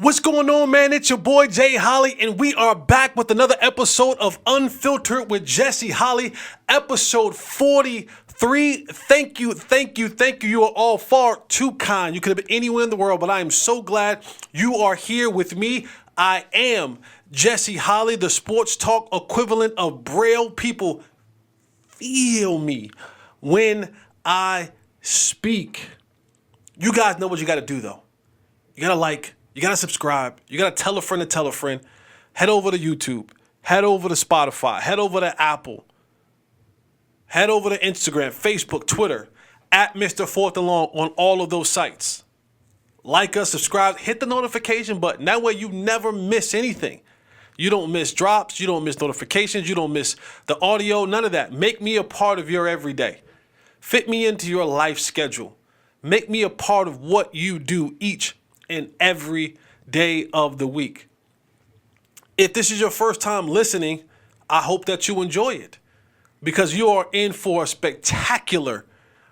What's going on, man? It's your boy Jay Holley, and we are back with another episode of Unfiltered with Jesse Holley, episode 43. Thank you. You are all far too kind. You could have been anywhere in the world, but I am so glad you are here with me. I am Jesse Holley, the sports talk equivalent of Braille. People feel me when I speak. You guys know what you got to do, though. You got to like. You got to subscribe. You got to tell a friend to tell a friend. Head over to YouTube. Head over to Spotify. Head over to Apple. Head over to Instagram, Facebook, Twitter, at Mr. Fourth and Long on all of those sites. Like us, subscribe, hit the notification button. That way you never miss anything. You don't miss drops. You don't miss notifications. You don't miss the audio. None of that. Make me a part of your everyday. Fit me into your life schedule. Make me a part of what you do each and every day of the week. If this is your first time listening, I hope that you enjoy it because you are in for a spectacular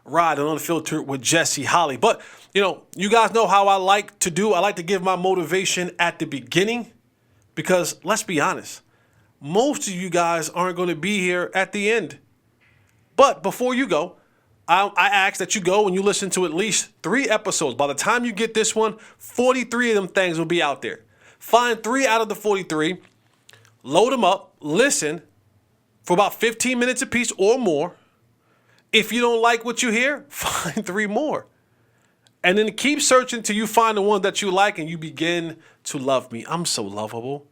ride on Unfiltered with Jesse Holley. But, you guys know how I like to do. I like to give my motivation at the beginning because, let's be honest, most of you guys aren't going to be here at the end. But before you go, I ask that you go and you listen to at least 3 episodes. By the time you get this one, 43 of them things will be out there. Find 3 out of the 43, load them up, listen for about 15 minutes apiece or more. If you don't like what you hear, find 3 more. And then keep searching till you find the one that you like and you begin to love me. I'm so lovable.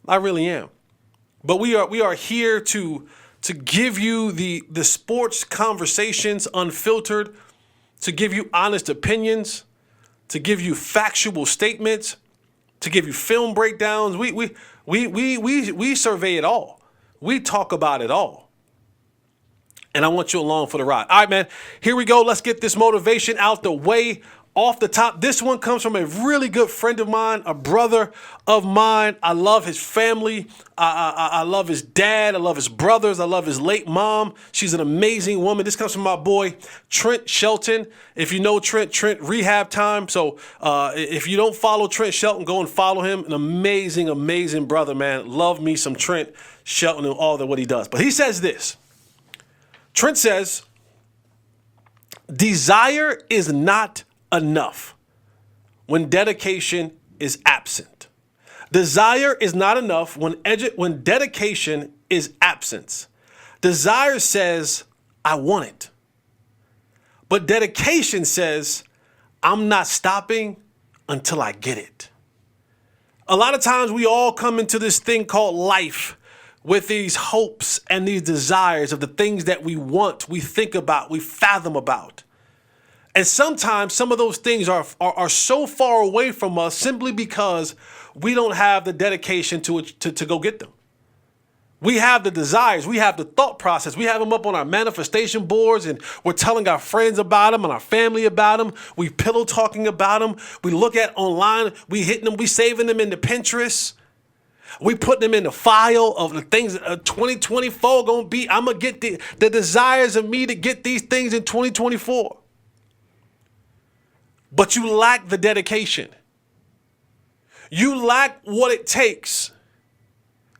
I really am. But we are here to give you the sports conversations unfiltered, to give you honest opinions, to give you factual statements, to give you film breakdowns. We survey it all. We talk about it all. And I want you along for the ride. All right, man, here we go. Let's get this motivation out the way. Off the top, this one comes from a really good friend of mine, a brother of mine. I love his family. I love his dad. I love his brothers. I love his late mom. She's an amazing woman. This comes from my boy, Trent Shelton. If you know Trent rehab time. So if you don't follow Trent Shelton, go and follow him. An amazing, amazing brother, man. Love me some Trent Shelton and all that what he does. But he says this. Trent says, desire is not enough when dedication is absent. Desire is not enough when dedication is absent. Desire says, I want it. But dedication says, I'm not stopping until I get it. A lot of times we all come into this thing called life with these hopes and these desires of the things that we want, we think about, we fathom about. And sometimes some of those things are so far away from us simply because we don't have the dedication to go get them. We have the desires. We have the thought process. We have them up on our manifestation boards and we're telling our friends about them and our family about them. We pillow talking about them. We look at online. We hitting them. We saving them into Pinterest. We put them in the file of the things 2024 going to be. I'm going to get the desires of me to get these things in 2024. But you lack the dedication. You lack what it takes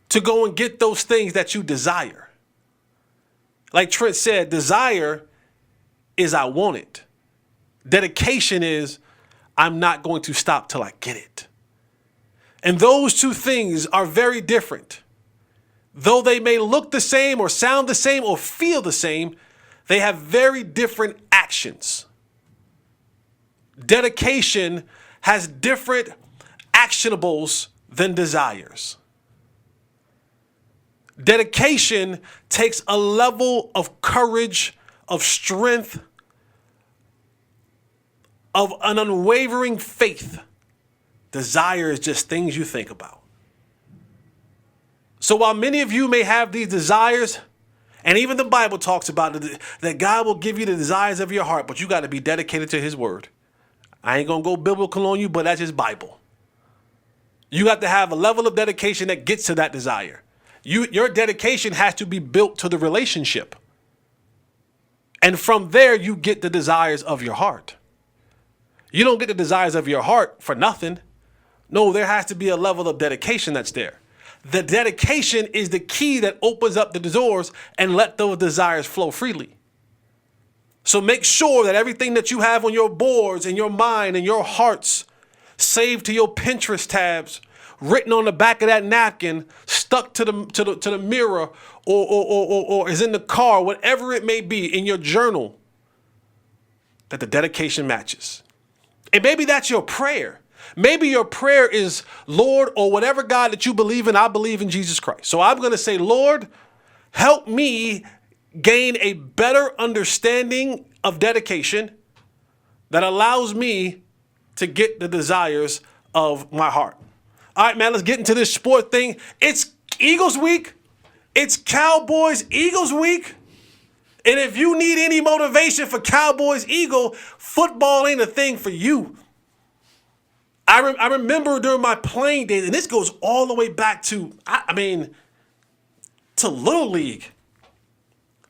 to go and get those things that you desire. Like Trent said, desire is I want it. Dedication is I'm not going to stop till I get it. And those two things are very different. Though they may look the same or sound the same or feel the same, they have very different actions. Dedication has different actionables than desires. Dedication takes a level of courage, of strength, of an unwavering faith. Desire is just things you think about. So while many of you may have these desires, and even the Bible talks about it, that God will give you the desires of your heart, but you got to be dedicated to his word. I ain't going to go biblical on you, but that's just Bible. You have to have a level of dedication that gets to that desire. Your dedication has to be built to the relationship. And from there, you get the desires of your heart. You don't get the desires of your heart for nothing. No, there has to be a level of dedication that's there. The dedication is the key that opens up the doors and let those desires flow freely. So make sure that everything that you have on your boards, in your mind, and your hearts, saved to your Pinterest tabs, written on the back of that napkin, stuck to the mirror, or is in the car, whatever it may be, in your journal, that the dedication matches. And maybe that's your prayer. Maybe your prayer is, Lord, or whatever God that you believe in, I believe in Jesus Christ. So I'm going to say, Lord, help me gain a better understanding of dedication that allows me to get the desires of my heart. All right, man, let's get into this sport thing. It's Eagles week. It's Cowboys Eagles week. And if you need any motivation for Cowboys Eagle, football ain't a thing for you. I remember during my playing days, and this goes all the way back to, to Little League,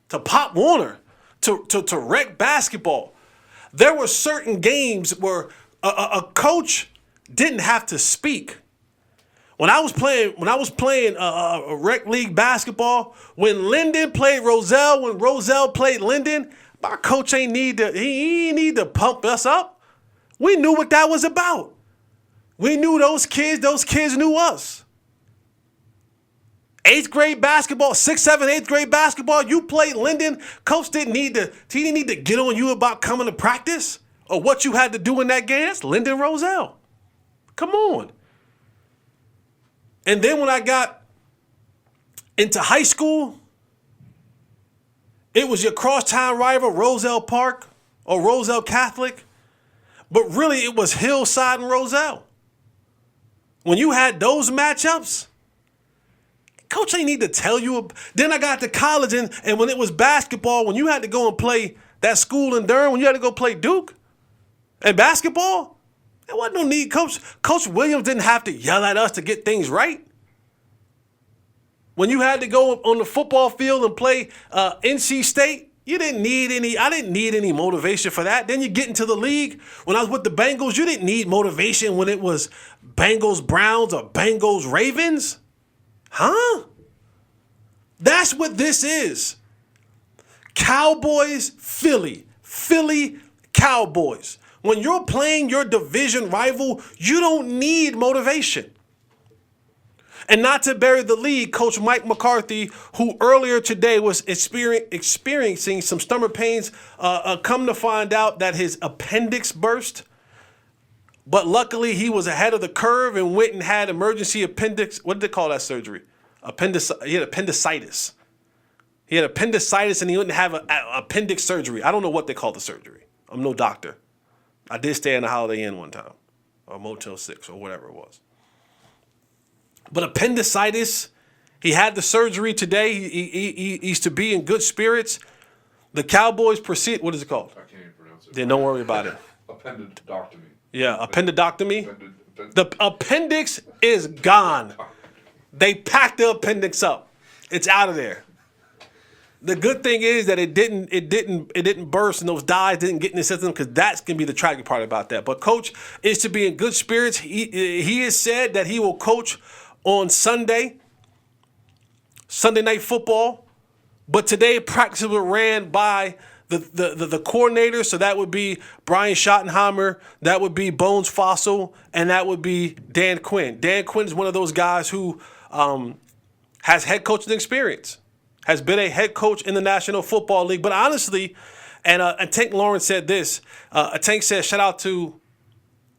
to Pop Warner, to rec basketball. There were certain games where a coach didn't have to speak. When I was playing rec league basketball, when Linden played Roselle, when Roselle played Linden, our coach ain't need to pump us up. We knew what that was about. We knew those kids knew us. 8th grade basketball, 6th, 7th, 8th grade basketball, you played Linden. Coach didn't need to get on you about coming to practice or what you had to do in that game. That's Linden Roselle. Come on. And then when I got into high school, it was your crosstown rival, Roselle Park or Roselle Catholic. But really, it was Hillside and Roselle. When you had those matchups, coach ain't need to tell you. Then I got to college, and when it was basketball, when you had to go and play that school in Durham, when you had to go play Duke and basketball, there wasn't no need. Coach Williams didn't have to yell at us to get things right. When you had to go on the football field and play NC State, I didn't need any motivation for that. Then you get into the league. When I was with the Bengals, you didn't need motivation when it was Bengals Browns or Bengals Ravens. Huh? That's what this is. Cowboys, Philly, Cowboys. When you're playing your division rival, you don't need motivation. And not to bury the lead, Coach Mike McCarthy, who earlier today was experiencing some stomach pains, come to find out that his appendix burst. But luckily, he was ahead of the curve and went and had emergency appendix. What did they call that surgery? He had appendicitis. He had appendicitis and he wouldn't have an appendix surgery. I don't know what they call the surgery. I'm no doctor. I did stay in a Holiday Inn one time, or Motel 6, or whatever it was. But appendicitis, he had the surgery today. He's to be in good spirits. The Cowboys proceed. What is it called? I can't even pronounce it. Then don't worry about it. Appendectomy. Yeah, appendectomy. The appendix is gone. They packed the appendix up. It's out of there. The good thing is that it didn't burst and those dyes didn't get in the system, because that's gonna be the tragic part about that. But Coach is to be in good spirits. He has said that he will coach on Sunday Night Football. But today practices were ran by the coordinators, so that would be Brian Schottenheimer, that would be Bones Fossil, and that would be Dan Quinn. Dan Quinn is one of those guys who has head coaching experience, has been a head coach in the National Football League. But honestly, and Tank Lawrence said this, Tank said, shout out to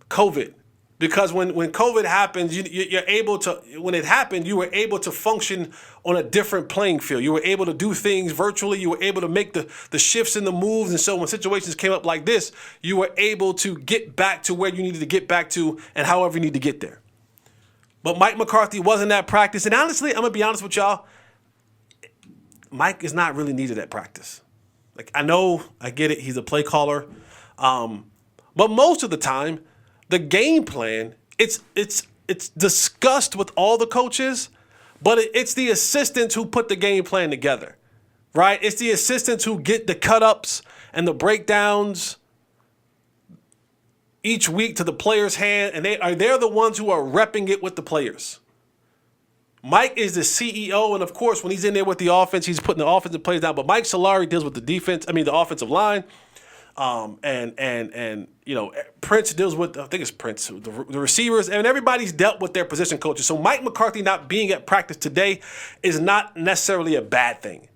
COVID. Because when COVID happens, you're able to, when it happened, you were able to function on a different playing field. You were able to do things virtually. You were able to make the shifts and the moves. And so when situations came up like this, you were able to get back to where you needed to get back to and however you need to get there. But Mike McCarthy wasn't at practice. And honestly, I'm going to be honest with y'all, Mike is not really needed at practice. Like, I know, I get it. He's a play caller. But most of the time, the game plan, it's discussed with all the coaches, but it's the assistants who put the game plan together, right? It's the assistants who get the cut-ups and the breakdowns. each week to the players' hand, and they're the ones who are repping it with the players. Mike is the CEO, and of course, when he's in there with the offense, he's putting the offensive plays down. But Mike Solari deals with the offensive line, and Prince deals with, I think it's Prince, the receivers, and everybody's dealt with their position coaches. So Mike McCarthy not being at practice today is not necessarily a bad thing.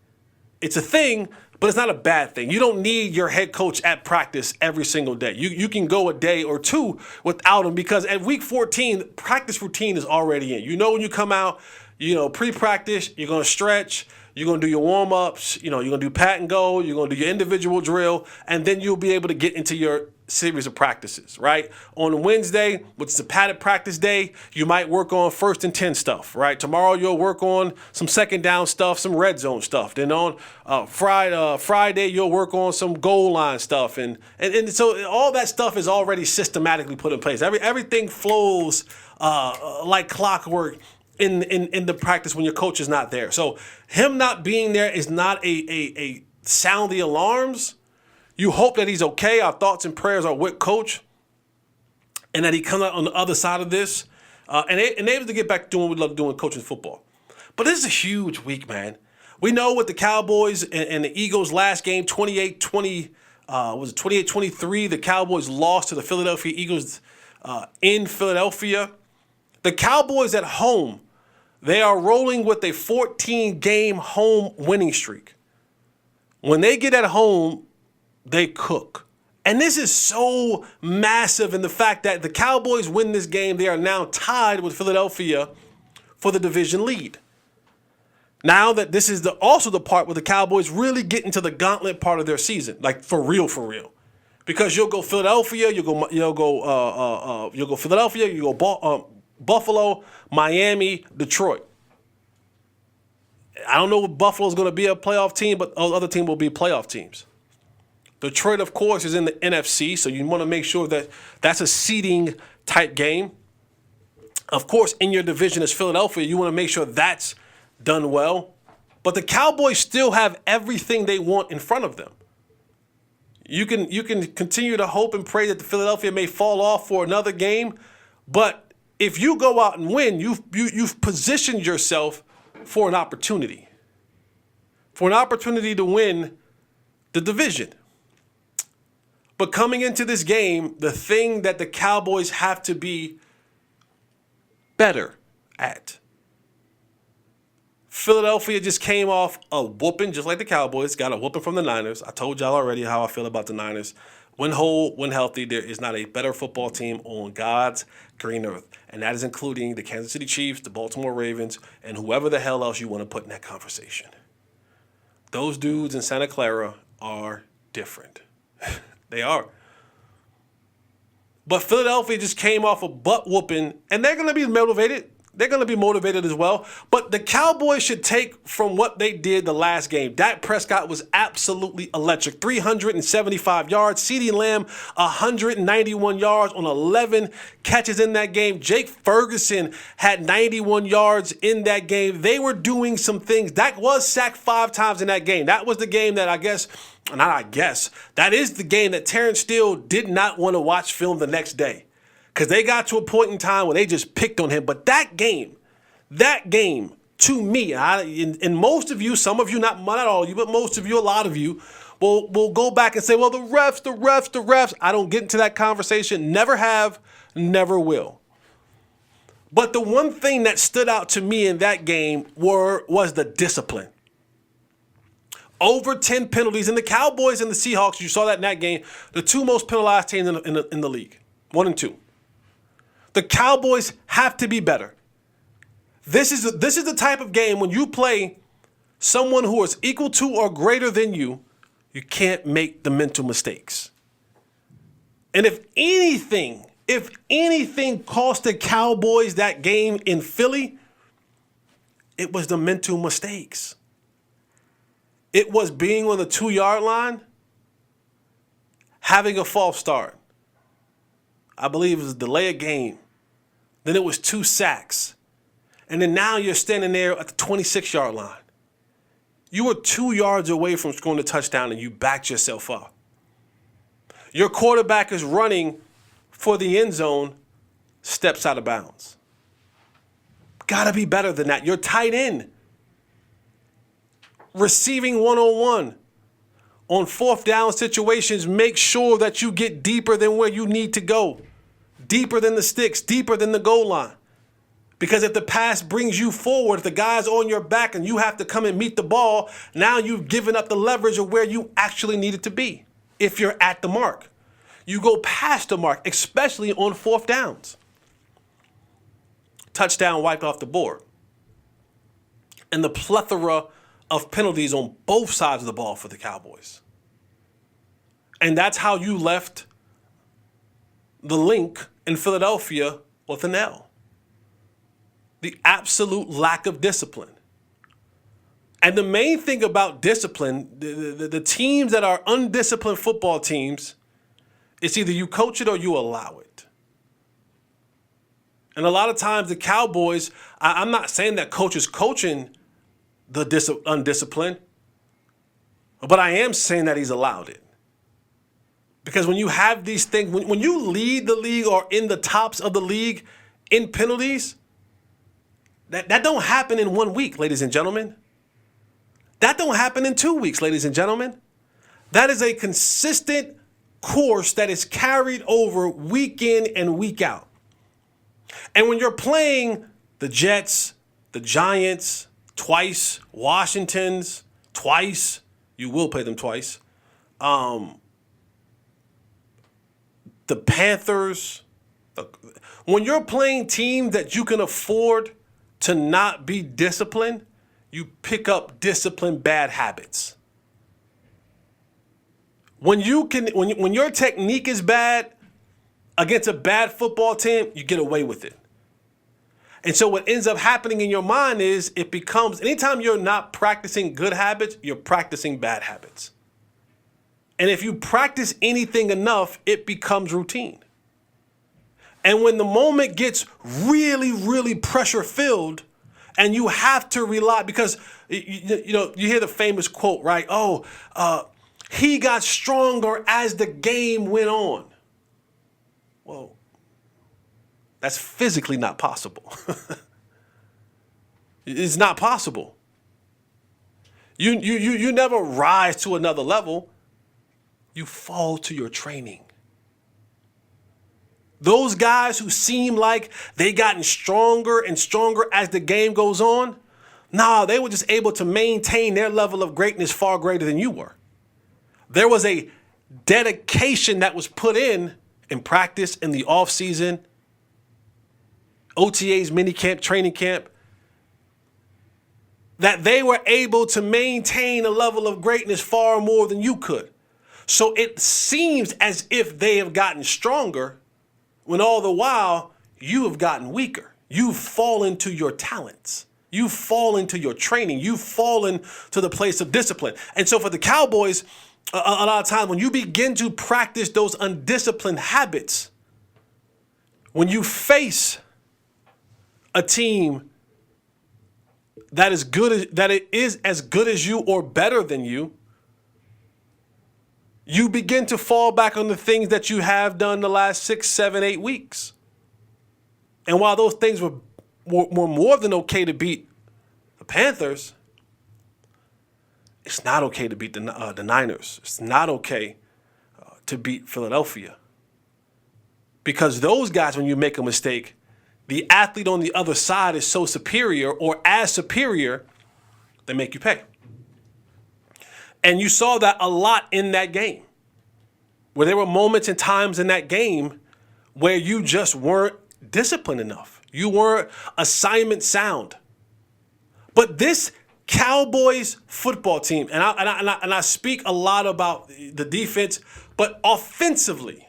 It's a thing, but it's not a bad thing. You don't need your head coach at practice every single day. You can go a day or two without him, because at week 14, practice routine is already in. You know when you come out, pre-practice, you're going to stretch, you're going to do your warm-ups, you're going to do pat and go, you're going to do your individual drill, and then you'll be able to get into your series of practices, right? On Wednesday, which is a padded practice day, you might work on 1st and 10 stuff, right? Tomorrow you'll work on some second down stuff, some red zone stuff. Then on Friday you'll work on some goal line stuff, and so all that stuff is already systematically put in place. Everything flows like clockwork in the practice when your coach is not there. So him not being there is not a sound the alarms. You hope that he's okay. Our thoughts and prayers are with Coach, and that he comes out on the other side of this and able to get back to doing what we love doing, coaching football. But this is a huge week, man. We know with the Cowboys and the Eagles last game, 28-23, the Cowboys lost to the Philadelphia Eagles in Philadelphia. The Cowboys at home, they are rolling with a 14-game home winning streak. When they get at home, they cook. And this is so massive in the fact that the Cowboys win this game. They are now tied with Philadelphia for the division lead. Now that this is also the part where the Cowboys really get into the gauntlet part of their season, like for real. Because you'll go Philadelphia, you'll go Philadelphia, you go Buffalo, Miami, Detroit. I don't know if Buffalo's going to be a playoff team, but other teams will be playoff teams. Detroit, of course, is in the NFC, so you want to make sure that that's a seeding type game. Of course, in your division is Philadelphia. You want to make sure that's done well. But the Cowboys still have everything they want in front of them. You can continue to hope and pray that the Philadelphia may fall off for another game, but if you go out and win, you've positioned yourself for an opportunity. For an opportunity to win the division. But coming into this game, the thing that the Cowboys have to be better at. Philadelphia just came off a whooping, just like the Cowboys, got a whooping from the Niners. I told y'all already how I feel about the Niners. When whole, when healthy, there is not a better football team on God's green earth. And that is including the Kansas City Chiefs, the Baltimore Ravens, and whoever the hell else you want to put in that conversation. Those dudes in Santa Clara are different. They are. But Philadelphia just came off a butt whooping, and they're going to be motivated. They're going to be motivated as well. But the Cowboys should take from what they did the last game. Dak Prescott was absolutely electric. 375 yards. CeeDee Lamb, 191 yards on 11 catches in that game. Jake Ferguson had 91 yards in that game. They were doing some things. Dak was sacked 5 times in that game. That was the game that that is the game that Terrence Steele did not want to watch film the next day. Because they got to a point in time where they just picked on him. But that game, to me, and most of you, some of you, not all of you, but most of you, a lot of you, will go back and say, well, the refs. I don't get into that conversation. Never have, never will. But the one thing that stood out to me in that game was the discipline. Over 10 penalties. And the Cowboys and the Seahawks, you saw that in that game, the two most penalized teams in the league. 1 and 2. The Cowboys have to be better. This is the type of game when you play someone who is equal to or greater than you, you can't make the mental mistakes. And if anything cost the Cowboys that game in Philly, it was the mental mistakes. It was being on the 2-yard line, having a false start. I believe it was a delay of game. Then it was 2 sacks. And then now you're standing there at the 26-yard line. You were 2 yards away from scoring a touchdown and you backed yourself up. Your quarterback is running for the end zone steps out of bounds. Gotta be better than that. Your tight end receiving one-on-one on fourth down situations, make sure that you get deeper than where you need to go, deeper than the sticks, deeper than the goal line. Because if the pass brings you forward, if the guy's on your back and you have to come and meet the ball, now you've given up the leverage of where you actually needed to be. If you're at the mark, you go past the mark, especially on fourth downs. Touchdown wiped off the board. And the plethora of penalties on both sides of the ball for the Cowboys. And that's how you left the link in Philadelphia with an L. The absolute lack of discipline. And the main thing about discipline, the teams that are undisciplined football teams, it's either you coach it or you allow it. And a lot of times the Cowboys, I'm not saying that coach is coaching the undisciplined, but I am saying that he's allowed it. Because when you have these things, when you lead the league or in the tops of the league in penalties, that don't happen in 1 week, ladies and gentlemen. That don't happen in 2 weeks, ladies and gentlemen. That is a consistent course that is carried over week in and week out. And when you're playing the Jets, the Giants, twice, Washington's, twice, you will play them twice, the Panthers, when you're playing teams that you can afford to not be disciplined, you pick up disciplined bad habits. When your technique is bad against a bad football team, you get away with it. And so what ends up happening in your mind is it becomes, anytime you're not practicing good habits, you're practicing bad habits. And if you practice anything enough, it becomes routine. And when the moment gets really, really pressure filled and you have to rely, because you hear the famous quote, right? He got stronger as the game went on. Well, that's physically not possible. It's not possible. You never rise to another level. You fall to your training. Those guys who seem like they gotten stronger and stronger as the game goes on, they were just able to maintain their level of greatness far greater than you were. There was a dedication that was put in practice, in the offseason, OTAs, minicamp, training camp, that they were able to maintain a level of greatness far more than you could. So it seems as if they have gotten stronger when all the while you have gotten weaker. You've fallen to your talents. You've fallen to your training. You've fallen to the place of discipline. And so for the Cowboys, a lot of times when you begin to practice those undisciplined habits, when you face a team that is as good as you or better than you, you begin to fall back on the things that you have done the last 6, 7, 8 weeks. And while those things were more than okay to beat the Panthers, it's not okay to beat the Niners. It's not okay to beat Philadelphia. Because those guys, when you make a mistake, the athlete on the other side is so superior or as superior, they make you pay. And you saw that a lot in that game, where there were moments and times in that game where you just weren't disciplined enough. You weren't assignment sound. But this Cowboys football team, and I speak a lot about the defense, but offensively,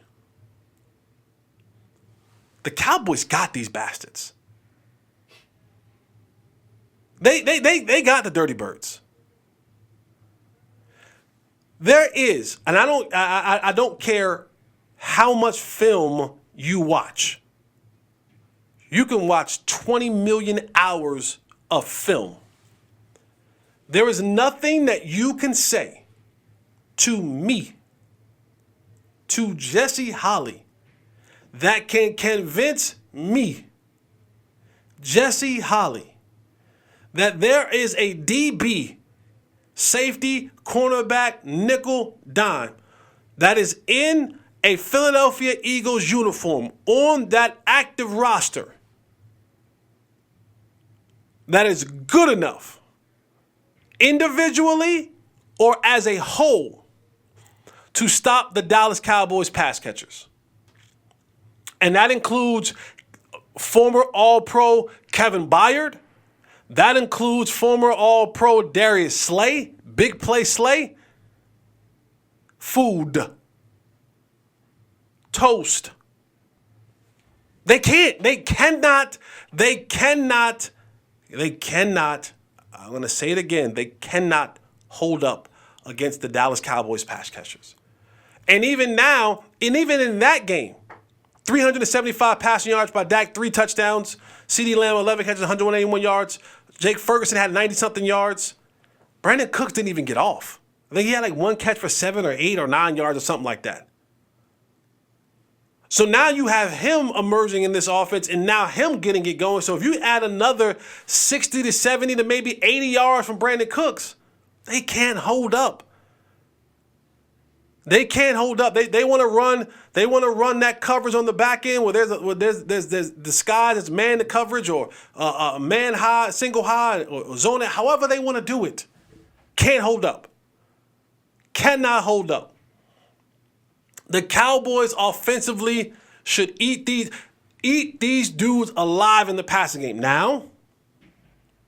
the Cowboys got these bastards. They got the dirty birds. There is, and I don't care how much film you watch. You can watch 20 million hours of film. There is nothing that you can say to me, to Jesse Holley, that can convince me, Jesse Holley, that there is a DB, safety, cornerback, nickel, dime, that is in a Philadelphia Eagles uniform on that active roster that is good enough, individually or as a whole, to stop the Dallas Cowboys pass catchers. And that includes former All-Pro Kevin Byard. That includes former All-Pro Darius Slay, big play Slay. Food. Toast. They cannot, I'm going to say it again, they cannot hold up against the Dallas Cowboys pass catchers. And even now, and even in that game, 375 passing yards by Dak, 3 touchdowns. CeeDee Lamb, 11 catches, 181 yards. Jake Ferguson had 90-something yards. Brandon Cooks didn't even get off. I think he had like 1 catch for 7 or 8 or 9 yards or something like that. So now you have him emerging in this offense and now him getting it going. So if you add another 60 to 70 to maybe 80 yards from Brandon Cooks, they can't hold up. They can't hold up. They want to run. They want to run that coverage on the back end where there's disguise as man to coverage or man high, single high, or zone it. However they want to do it, can't hold up. Cannot hold up. The Cowboys offensively should eat these dudes alive in the passing game. Now,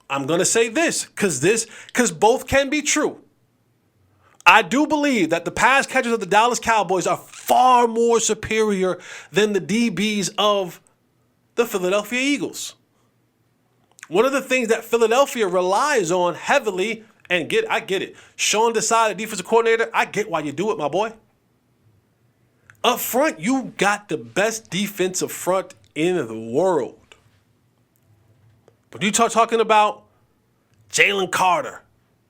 I'm gonna say this because both can be true. I do believe that the pass catchers of the Dallas Cowboys are far more superior than the DBs of the Philadelphia Eagles. One of the things that Philadelphia relies on heavily, and I get it. Sean Desai, the defensive coordinator, I get why you do it, my boy. Up front, you got the best defensive front in the world. But you talking about Jalen Carter,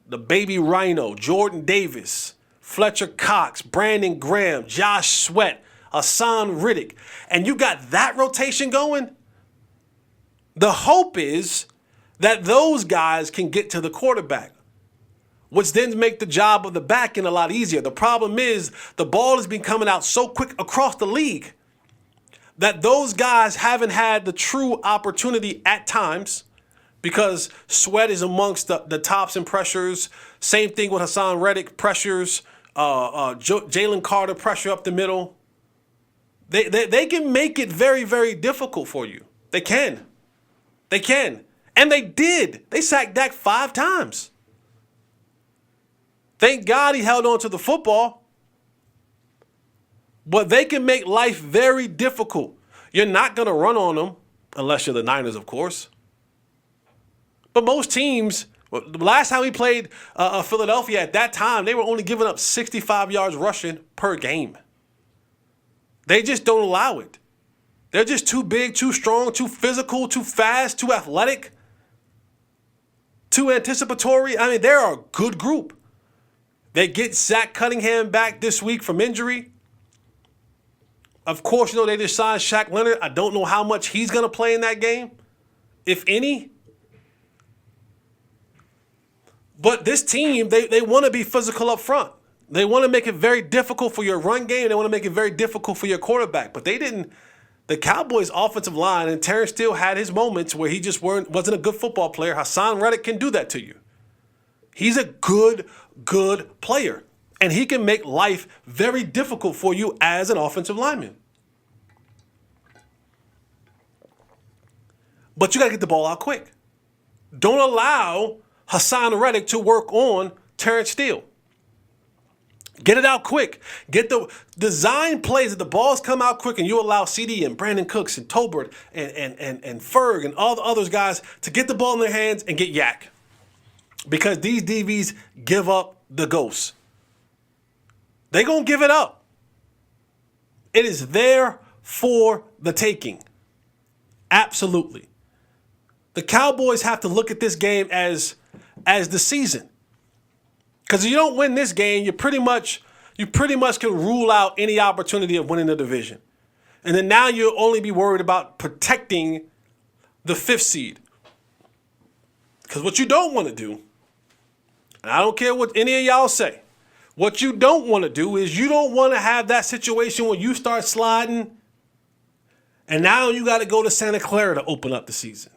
the baby Rhino, Jordan Davis, Fletcher Cox, Brandon Graham, Josh Sweat, Hassan Riddick, and you got that rotation going, the hope is that those guys can get to the quarterback, which then make the job of the back end a lot easier. The problem is the ball has been coming out so quick across the league that those guys haven't had the true opportunity at times because Sweat is amongst the tops in pressures. Same thing with Hassan Reddick, pressures. Jalen Carter, pressure up the middle. They can make it very, very difficult for you. They can. They can. And they did. They sacked Dak 5 times. Thank God he held on to the football. But they can make life very difficult. You're not going to run on them, unless you're the Niners, of course. But most teams, the last time we played Philadelphia at that time, they were only giving up 65 yards rushing per game. They just don't allow it. They're just too big, too strong, too physical, too fast, too athletic, too anticipatory. I mean, they're a good group. They get Zach Cunningham back this week from injury. Of course, they just signed Shaq Leonard. I don't know how much he's going to play in that game, if any. But this team, they want to be physical up front. They want to make it very difficult for your run game. They want to make it very difficult for your quarterback. But they didn't. The Cowboys' offensive line, and Terrence Steele had his moments where he just wasn't a good football player. Hassan Reddick can do that to you. He's a good player. And he can make life very difficult for you as an offensive lineman. But you got to get the ball out quick. Don't allow Hassan Reddick to work on Terrence Steele. Get it out quick. Get the design plays that the balls come out quick and you allow CD and Brandon Cooks and Tolbert and Ferg and all the other guys to get the ball in their hands and get yak. Because these DBs give up the ghost. They're going to give it up. It is there for the taking. Absolutely. The Cowboys have to look at this game as the season. Because if you don't win this game, you pretty much can rule out any opportunity of winning the division. And then now you'll only be worried about protecting the 5th seed. Because what you don't want to do, and I don't care what any of y'all say, what you don't want to do is you don't want to have that situation where you start sliding and now you got to go to Santa Clara to open up the season.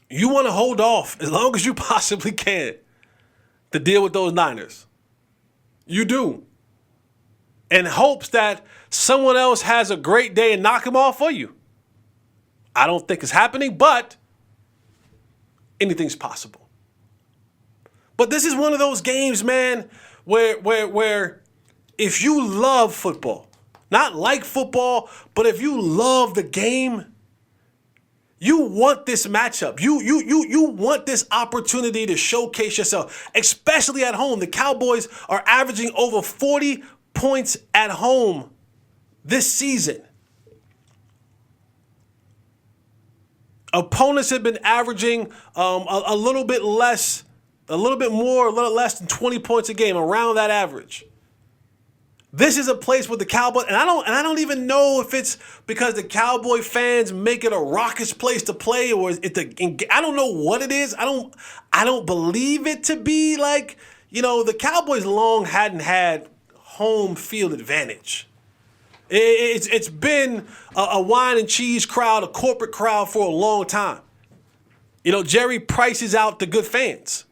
You want to hold off as long as you possibly can to deal with those Niners. You do. In hopes that someone else has a great day and knock them off for you. I don't think it's happening, but anything's possible. But this is one of those games, man, where if you love football, not like football, but if you love the game, you want this matchup. You want this opportunity to showcase yourself, especially at home. The Cowboys are averaging over 40 points at home this season. Opponents have been averaging a little bit less, a little bit more, a little less than 20 points a game, around that average. This is a place where the Cowboys, and I don't even know if it's because the Cowboy fans make it a raucous place to play, or is it I don't know what it is. I don't believe it to be like, the Cowboys long hadn't had home field advantage. It's been a wine and cheese crowd, a corporate crowd for a long time. Jerry prices out the good fans.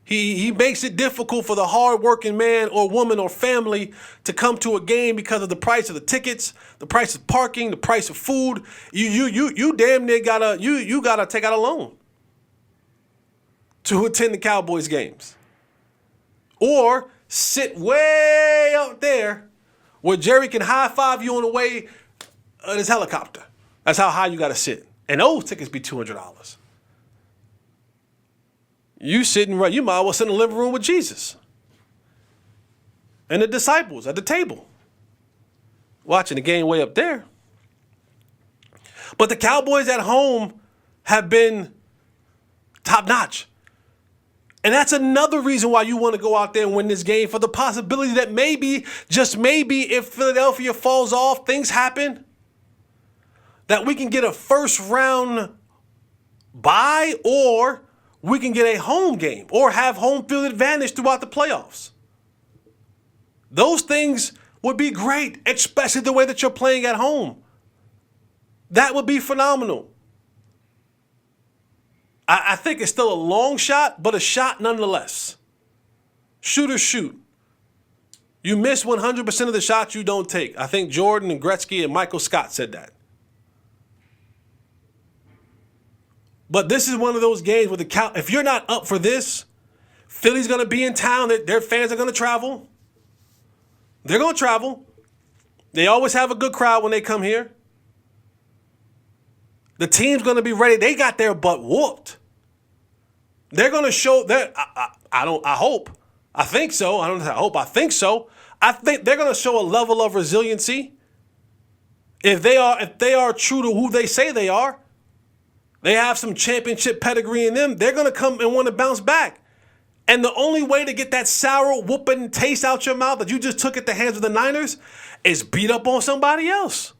He makes it difficult for the hardworking man or woman or family to come to a game because of the price of the tickets, the price of parking, the price of food. You damn near gotta take out a loan to attend the Cowboys games, or sit way up there where Jerry can high five you on the way in his helicopter. That's how high you gotta sit, and those tickets be $200. You sitting right, you might as well sit in the living room with Jesus and the disciples at the table, watching the game way up there. But the Cowboys at home have been top notch. And that's another reason why you want to go out there and win this game, for the possibility that maybe, just maybe, if Philadelphia falls off, things happen, that we can get a first round bye, or we can get a home game or have home field advantage throughout the playoffs. Those things would be great, especially the way that you're playing at home. That would be phenomenal. I think it's still a long shot, but a shot nonetheless. Shoot or shoot. You miss 100% of the shots you don't take. I think Jordan and Gretzky and Michael Scott said that. But this is one of those games where if you're not up for this, Philly's going to be in town. Their fans are going to travel. They're going to travel. They always have a good crowd when they come here. The team's going to be ready. They got their butt whooped. They're going to show that. I hope. I think so. I think so. I think they're going to show a level of resiliency. If they are true to who they say they are, they have some championship pedigree in them, they're going to come and want to bounce back. And the only way to get that sour whooping taste out your mouth that you just took at the hands of the Niners is beat up on somebody else.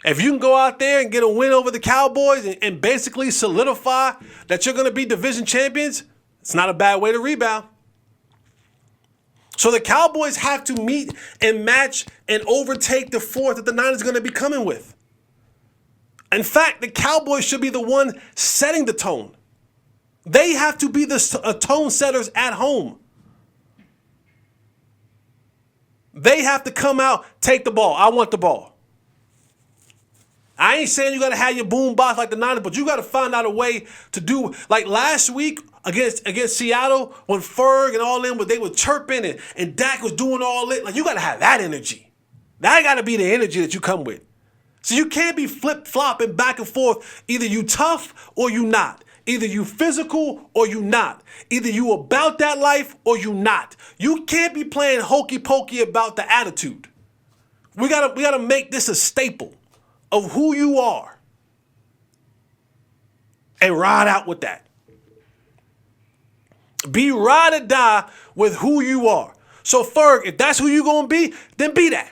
If you can go out there and get a win over the Cowboys and basically solidify that you're going to be division champions, it's not a bad way to rebound. So the Cowboys have to meet and match and overtake the fourth that the Niners are going to be coming with. In fact, the Cowboys should be the one setting the tone. They have to be the tone setters at home. They have to come out, take the ball. I want the ball. I ain't saying you got to have your boom box like the Niners, but you got to find out a way to do, like last week against Seattle when Ferg and all them, they were chirping and Dak was doing all it. Like, you got to have that energy. That got to be the energy that you come with. So you can't be flip-flopping back and forth. Either you tough or you not. Either you physical or you not. Either you about that life or you not. You can't be playing hokey pokey about the attitude. We gotta make this a staple of who you are and ride out with that. Be ride or die with who you are. So Ferg, if that's who you gonna be, then be that.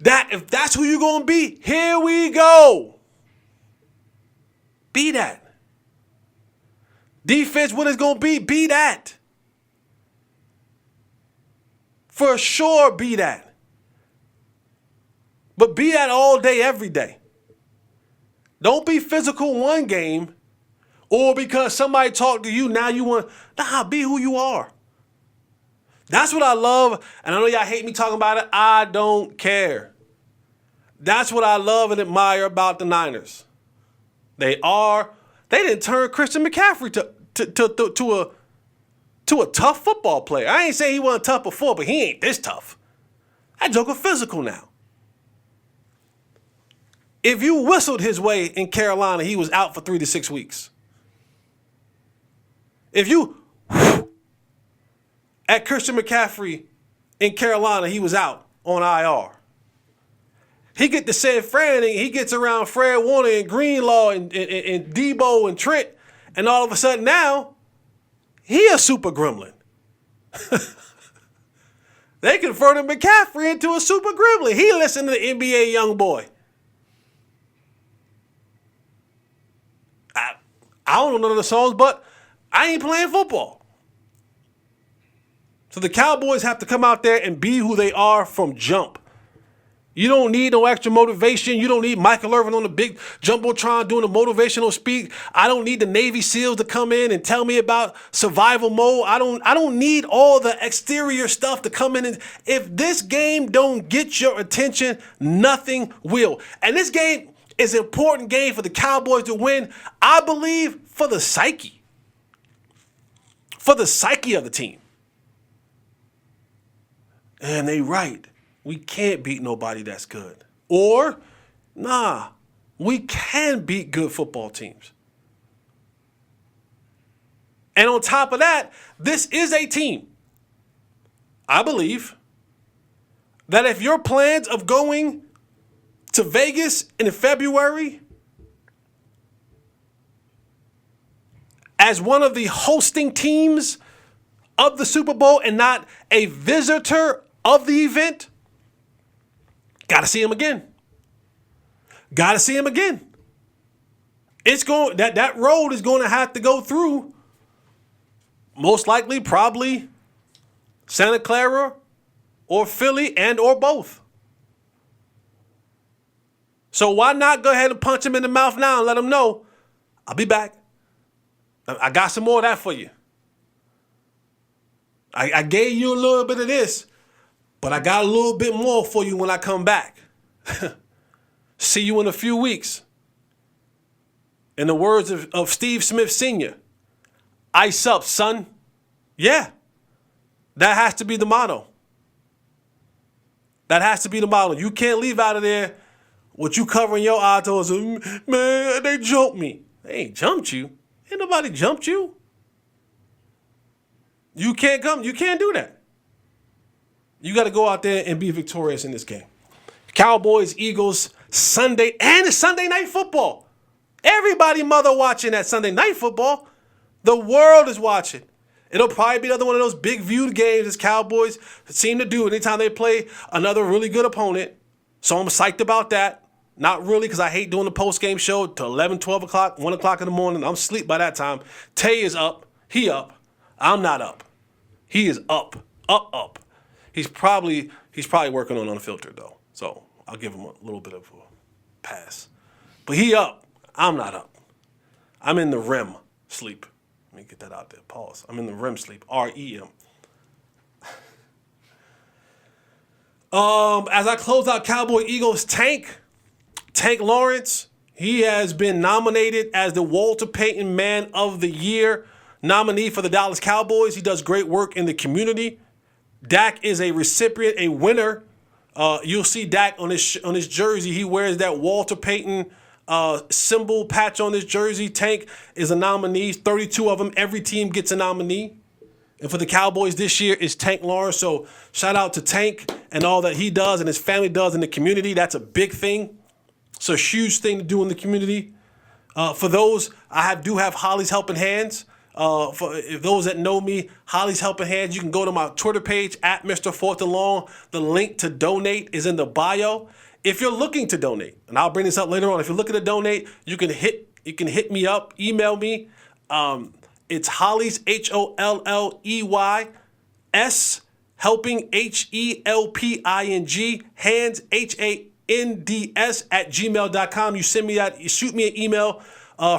That if that's who you're going to be, here we go. Be that. Defense, what it's going to be that. For sure, be that. But be that all day, every day. Don't be physical one game, or because somebody talked to you, now you want, be who you are. That's what I love, and I know y'all hate me talking about it. I don't care. That's what I love and admire about the Niners. They didn't turn Christian McCaffrey to a tough football player. I ain't saying he wasn't tough before, but he ain't this tough. That joker physical now. If you whistled his way in Carolina, he was out for 3 to 6 weeks. If you at Christian McCaffrey in Carolina, he was out on IR. He get to San Fran and he gets around Fred Warner and Greenlaw and Debo and Trent, and all of a sudden now, he a super gremlin. They converted McCaffrey into a super gremlin. He listened to the NBA young boy. I don't know none of the songs, but I ain't playing football. So the Cowboys have to come out there and be who they are from jump. You don't need no extra motivation. You don't need Michael Irvin on the big jumbotron doing a motivational speak. I don't need the Navy SEALs to come in and tell me about survival mode. I don't need all the exterior stuff to come in. And if this game don't get your attention, nothing will. And this game is an important game for the Cowboys to win, I believe, for the psyche. For the psyche of the team. And they right. We can't beat nobody that's good. Or, we can beat good football teams. And on top of that, this is a team, I believe, that if your plans of going to Vegas in February as one of the hosting teams of the Super Bowl and not a visitor of the event, got to see him again. Got to see him again. It's going that road is going to have to go through most likely probably Santa Clara or Philly and or both. So why not go ahead and punch him in the mouth now and let him know, I'll be back. I got some more of that for you. I gave you a little bit of this, but I got a little bit more for you when I come back. See you in a few weeks. In the words of Steve Smith Sr., ice up, son. Yeah, that has to be the motto. That has to be the motto. You can't leave out of there with you covering your eye towards them. Man, they jumped me. They ain't jumped you. Ain't nobody jumped you. You can't do that. You got to go out there and be victorious in this game. Cowboys, Eagles, Sunday, and it's Sunday Night Football. Everybody mother watching that Sunday Night Football. The world is watching. It'll probably be another one of those big viewed games as Cowboys seem to do anytime they play another really good opponent. So I'm psyched about that. Not really, because I hate doing the post-game show till 11, 12 o'clock, 1 o'clock in the morning. I'm asleep by that time. Tay is up. He up. I'm not up. He is up. Up. He's probably working on Unfiltered, though. So I'll give him a little bit of a pass. But he up. I'm not up. I'm in the REM sleep. Let me get that out there. Pause. I'm in the REM sleep. REM. As I close out Cowboy Eagles, Tank Lawrence, he has been nominated as the Walter Payton Man of the Year nominee for the Dallas Cowboys. He does great work in the community. Dak is a recipient, a winner. You'll see Dak on his jersey. He wears that Walter Payton symbol patch on his jersey. Tank is a nominee. 32 of them. Every team gets a nominee. And for the Cowboys this year is Tank Lawrence. So shout out to Tank and all that he does and his family does in the community. That's a big thing. It's a huge thing to do in the community. For those, I do have Holley's Helping Hands. For if those that know me, Holley's Helping Hands, you can go to my Twitter page at Mr. Fourth and Long. The link to donate is in the bio. If you're looking to donate, and I'll bring this up later on, if you're looking to donate, you can hit me up, email me. It's Holley's HOLLEYS helping HELPING hands HANDS at gmail.com. You send me that, you shoot me an email.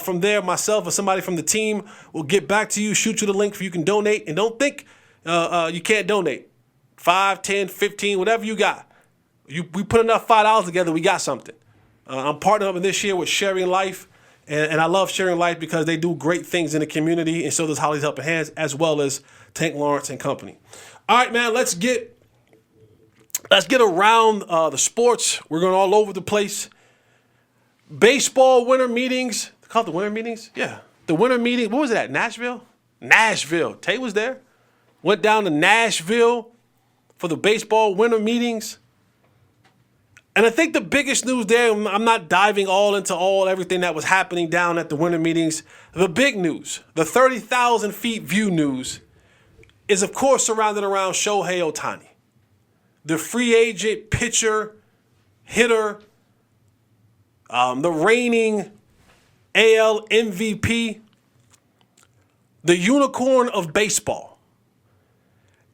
From there, myself or somebody from the team will get back to you, shoot you the link for you can donate. And don't think you can't donate. 5, 10, 15, whatever you got. We put enough $5 together, we got something. I'm partnering up this year with Sharing Life. And I love Sharing Life because they do great things in the community. And so does Holley's Helping Hands, as well as Tank Lawrence and Company. All right, man, let's get around the sports. We're going all over the place. Baseball winter meetings. Called the winter meetings? Yeah. The winter meeting. What was it at? Nashville? Nashville. Tay was there. Went down to Nashville for the baseball winter meetings. And I think the biggest news there, I'm not diving all into everything that was happening down at the winter meetings. The big news, the 30,000 feet view news, is of course surrounded around Shohei Ohtani. The free agent pitcher, hitter, the reigning AL MVP, the unicorn of baseball.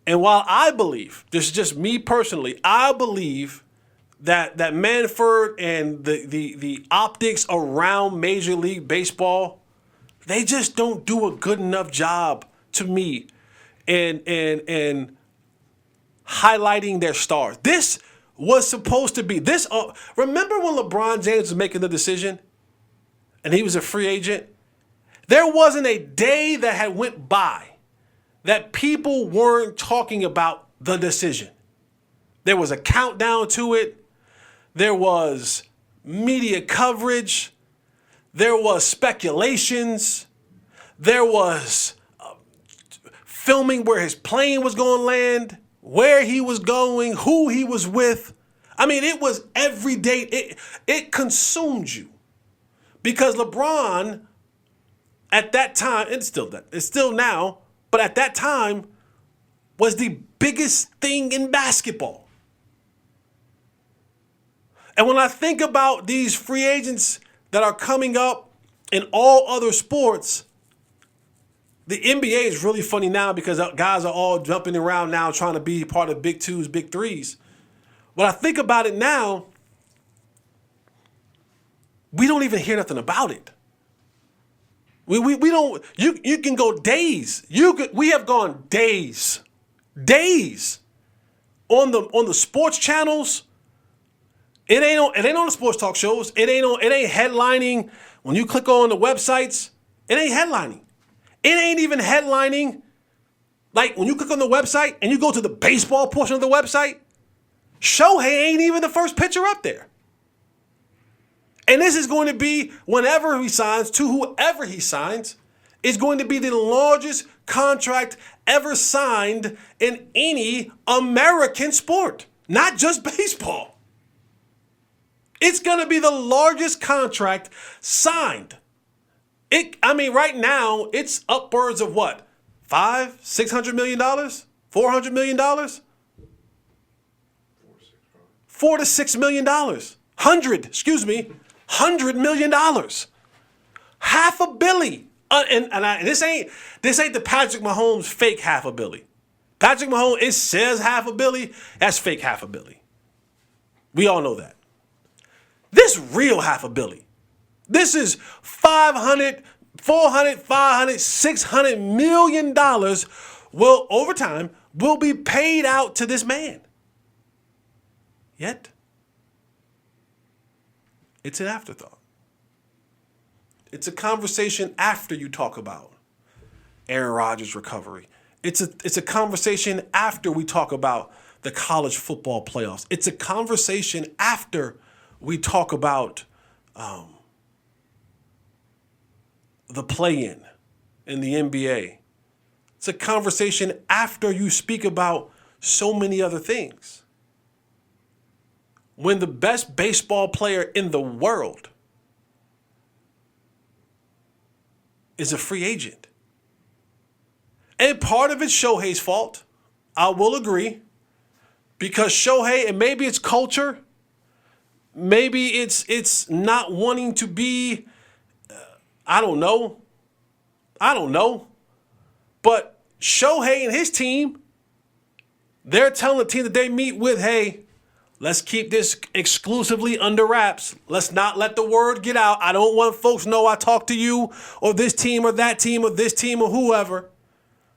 And while I believe, this is just me personally, I believe that Manfred and the optics around Major League Baseball, they just don't do a good enough job to me in highlighting their stars. This was supposed to be this. Remember when LeBron James was making the decision and he was a free agent? There wasn't a day that had went by that people weren't talking about the decision. There was a countdown to it. There was media coverage. There was speculations. There was filming where his plane was going to land, where he was going, who he was with. I mean, it was every day. It consumed you. Because LeBron, at that time, it's still now, but at that time, was the biggest thing in basketball. And when I think about these free agents that are coming up in all other sports, the NBA is really funny now because guys are all jumping around now trying to be part of Big Twos, Big Threes. When I think about it now, we don't even hear nothing about it. We don't. You can go days. We have gone days on the sports channels. It ain't on the sports talk shows. It ain't headlining when you click on the websites. It ain't headlining. It ain't even headlining. Like when you click on the website and you go to the baseball portion of the website, Shohei ain't even the first pitcher up there. And this is going to be, whenever he signs, to whoever he signs, is going to be the largest contract ever signed in any American sport, not just baseball. It's going to be the largest contract signed. Right now, it's upwards of what? $600 million? $400 million? $4 to $6 million. $100 million. $500 million. This ain't the Patrick Mahomes fake $500 million. Patrick Mahomes, it says $500 million. That's fake $500 million. We all know that. This real $500 million. This is $400, $500, $600 million will, over time, will be paid out to this man. Yet, it's an afterthought. It's a conversation after you talk about Aaron Rodgers' recovery. It's a conversation after we talk about the college football playoffs. It's a conversation after we talk about the play-in in the NBA. It's a conversation after you speak about so many other things. When the best baseball player in the world is a free agent. And part of it's Shohei's fault. I will agree. Because Shohei, and maybe it's culture, maybe it's not wanting to be, I don't know. But Shohei and his team, they're telling the team that they meet with, hey, let's keep this exclusively under wraps. Let's not let the word get out. I don't want folks to know I talked to you or this team or that team or this team or whoever.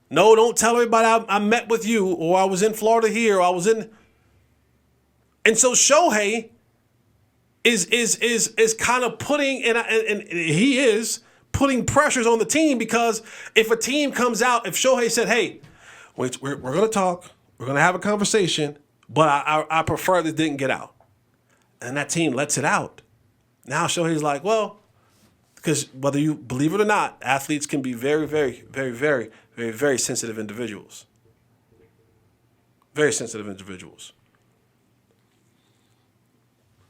No, don't tell everybody I met with you or I was in Florida here or I was in. And so Shohei is kind of putting, and he is putting pressures on the team because if a team comes out, if Shohei said, hey, wait, we're going to talk, we're going to have a conversation, but I prefer this didn't get out. And that team lets it out. Now Shohei's like, well, because whether you believe it or not, athletes can be very, very, very, very, very, very sensitive individuals. Very sensitive individuals.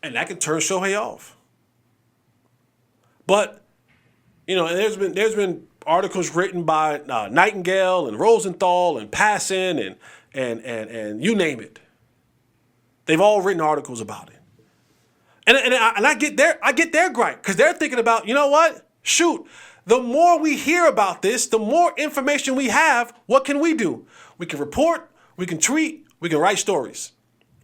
And that can turn Shohei off. But, you know, and there's been articles written by Nightingale and Rosenthal and Passon and you name it. They've all written articles about it. And I get their gripe because they're thinking about, you know what? Shoot, the more we hear about this, the more information we have, what can we do? We can report, we can tweet, we can write stories.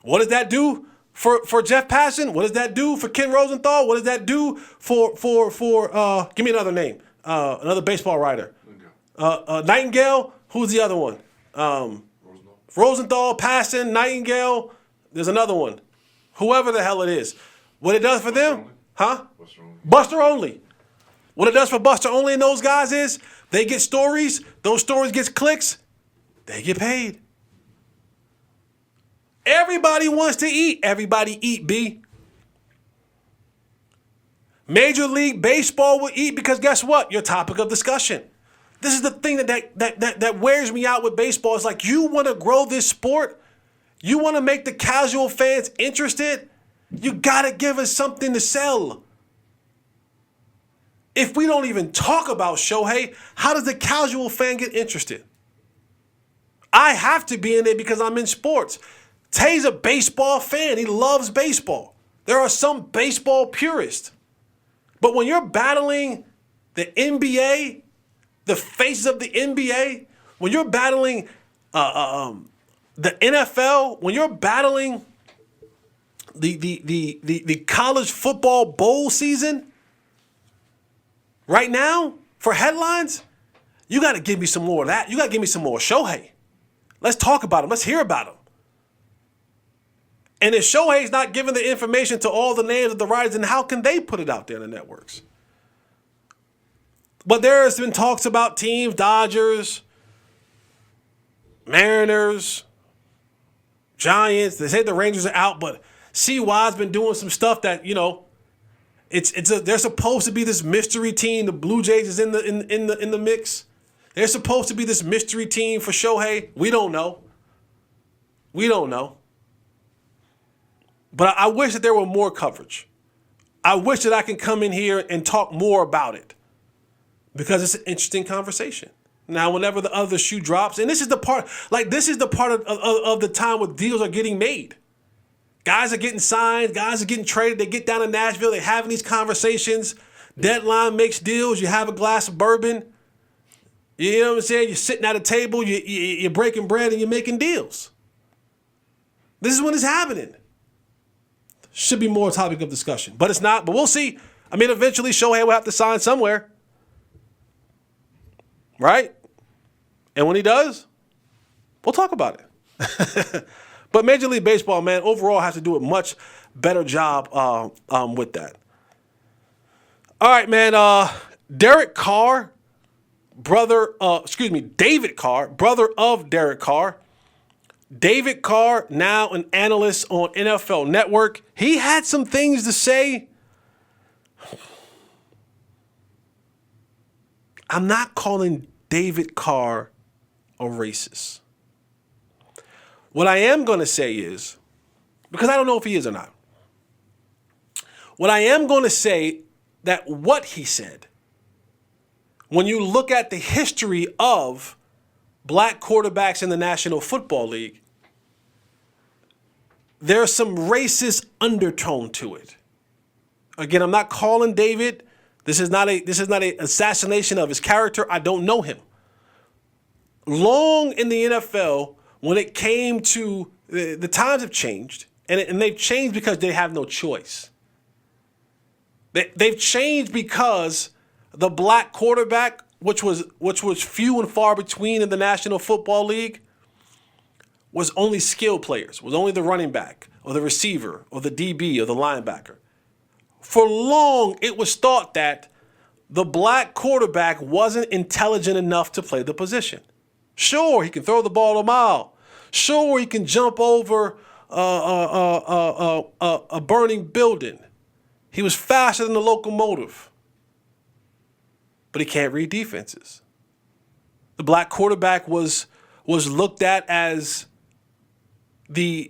What does that do for Jeff Passan? What does that do for Ken Rosenthal? What does that do for give me another name, another baseball writer? Nightingale. Who's the other one? Rosenthal, Passan, Nightingale. There's another one. Whoever the hell it is. What it does for them? Huh? Buster Only. What it does for Buster Only and those guys is they get stories. Those stories get clicks. They get paid. Everybody wants to eat. Everybody eat, B. Major League Baseball will eat because guess what? Your topic of discussion. This is the thing that wears me out with baseball. It's like you want to grow this sport. You want to make the casual fans interested. You got to give us something to sell. If we don't even talk about Shohei, how does the casual fan get interested? I have to be in it because I'm in sports. Tay's a baseball fan. He loves baseball. There are some baseball purists. But when you're battling the NBA, the faces of the NBA, when you're battling the NFL, when you're battling the college football bowl season, right now, for headlines, you got to give me some more of that. You got to give me some more Shohei. Let's talk about him. Let's hear about him. And if Shohei's not giving the information to all the names of the writers, then how can they put it out there in the networks? But there's been talks about teams, Dodgers, Mariners, Giants. They say the Rangers are out, but CY's been doing some stuff that, you know, they're supposed to be this mystery team. The Blue Jays is in the mix. They're supposed to be this mystery team for Shohei. We don't know. But I wish that there were more coverage. I wish that I can come in here and talk more about it because it's an interesting conversation. Now, whenever the other shoe drops, and this is the part of the time where deals are getting made. Guys are getting signed. Guys are getting traded. They get down to Nashville. They're having these conversations. Deadline makes deals. You have a glass of bourbon. You know what I'm saying? You're sitting at a table. You're breaking bread and you're making deals. This is when it's happening. Should be more topic of discussion. But it's not. But we'll see. I mean, eventually Shohei will have to sign somewhere. Right? And when he does, we'll talk about it. But Major League Baseball, man, overall has to do a much better job with that. All right, man. David Carr, brother of Derek Carr. David Carr, now an analyst on NFL Network. He had some things to say. I'm not calling David Carr a racist. What I am going to say is, because I don't know if he is or not, what I am going to say that what he said, when you look at the history of black quarterbacks in the National Football League, there's some racist undertone to it. Again, I'm not calling David. This is not a assassination of his character. I don't know him. Long in the NFL, when it came to the times have changed, and they've changed because they have no choice. They've changed because the black quarterback, which was few and far between in the National Football League, was only skill players, was only the running back or the receiver or the DB or the linebacker. For long, it was thought that the black quarterback wasn't intelligent enough to play the position. Sure, he can throw the ball a mile. Sure, he can jump over a burning building. He was faster than the locomotive. But he can't read defenses. The black quarterback was looked at as they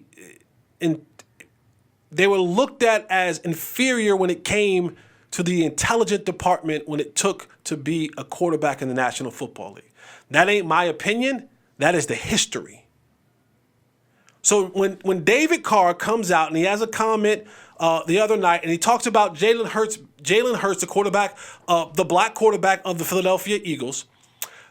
were looked at as inferior when it came to the intelligent department when it took to be a quarterback in the National Football League. That ain't my opinion. That is the history. So when David Carr comes out and he has a comment the other night and he talks about Jalen Hurts, the quarterback, the black quarterback of the Philadelphia Eagles,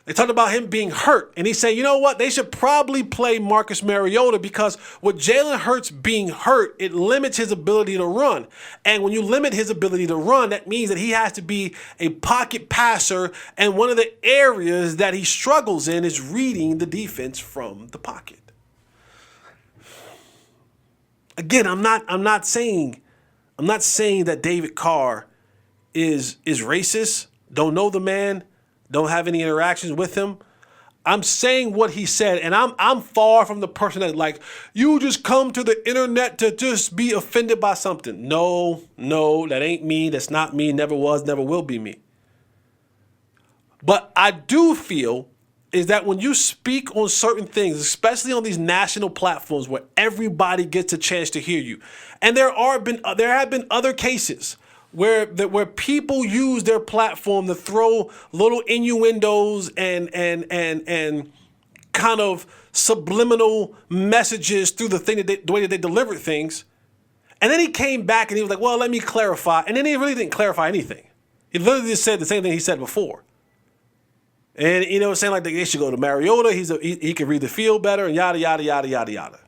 they talked about him being hurt. And he said, you know what? They should probably play Marcus Mariota because with Jalen Hurts being hurt, it limits his ability to run. And when you limit his ability to run, that means that he has to be a pocket passer. And one of the areas that he struggles in is reading the defense from the pocket. Again, I'm not saying that David Carr is racist. Don't know the man. Don't have any interactions with him. I'm saying what he said, and I'm far from the person that like, you just come to the internet to just be offended by something. No, that ain't me. That's not me. Never was, never will be me. But I do feel is that when you speak on certain things, especially on these national platforms where everybody gets a chance to hear you, and there have been other cases where people use their platform to throw little innuendos and kind of subliminal messages through the way that they delivered things. And then he came back and he was like, well, let me clarify. And then he really didn't clarify anything. He literally just said the same thing he said before. And, saying like they should go to Mariota. He can read the field better and yada, yada, yada, yada, yada.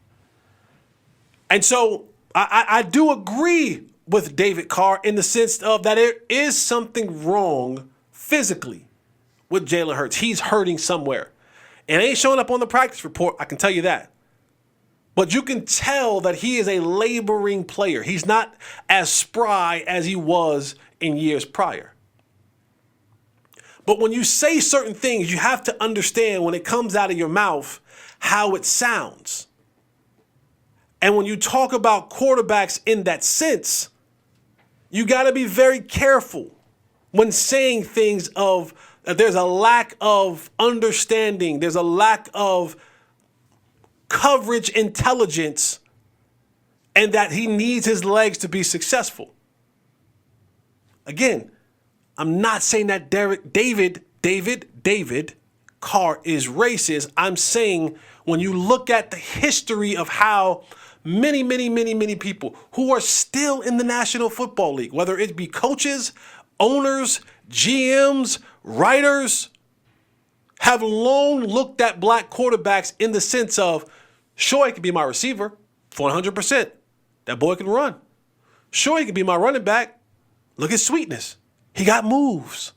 And so I do agree with David Carr in the sense of that there is something wrong physically with Jalen Hurts. He's hurting somewhere. And it ain't showing up on the practice report, I can tell you that. But you can tell that he is a laboring player. He's not as spry as he was in years prior. But when you say certain things, you have to understand when it comes out of your mouth how it sounds. And when you talk about quarterbacks in that sense, you got to be very careful when saying things of that there's a lack of understanding, there's a lack of coverage intelligence, and that he needs his legs to be successful. Again, I'm not saying that David Carr is racist. I'm saying when you look at the history of how many people who are still in the National Football League, whether it be coaches, owners, GMs, writers, have long looked at black quarterbacks in the sense of, sure, he could be my receiver, 100%. That boy can run. Sure, he could be my running back. Look at Sweetness. He got moves.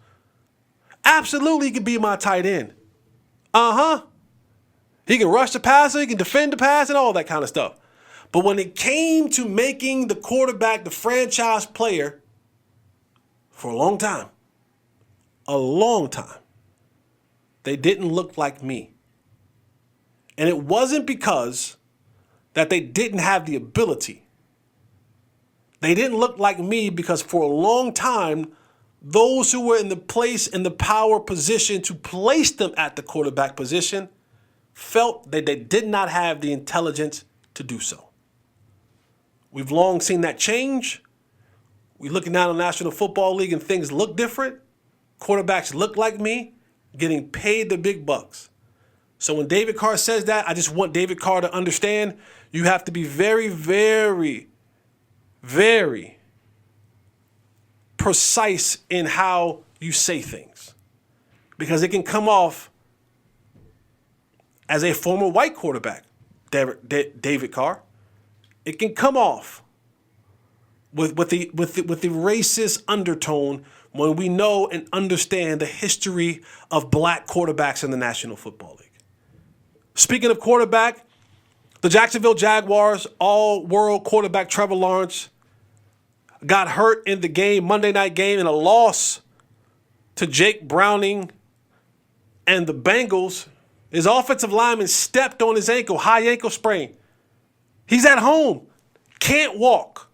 Absolutely, he could be my tight end. He can rush the passer, he can defend the pass, and all that kind of stuff. But when it came to making the quarterback the franchise player for a long time, they didn't look like me. And it wasn't because that they didn't have the ability. They didn't look like me because for a long time, those who were in the place and the power position to place them at the quarterback position felt that they did not have the intelligence to do so. We've long seen that change. We're looking down the National Football League and things look different. Quarterbacks look like me, getting paid the big bucks. So when David Carr says that, I just want David Carr to understand you have to be very, very, very precise in how you say things. Because it can come off as a former white quarterback, David Carr. It can come off with the racist undertone when we know and understand the history of black quarterbacks in the National Football League. Speaking of quarterback, the Jacksonville Jaguars all-world quarterback Trevor Lawrence got hurt in the game, Monday night game, in a loss to Jake Browning and the Bengals. His offensive lineman stepped on his ankle, high ankle sprain. He's at home, can't walk.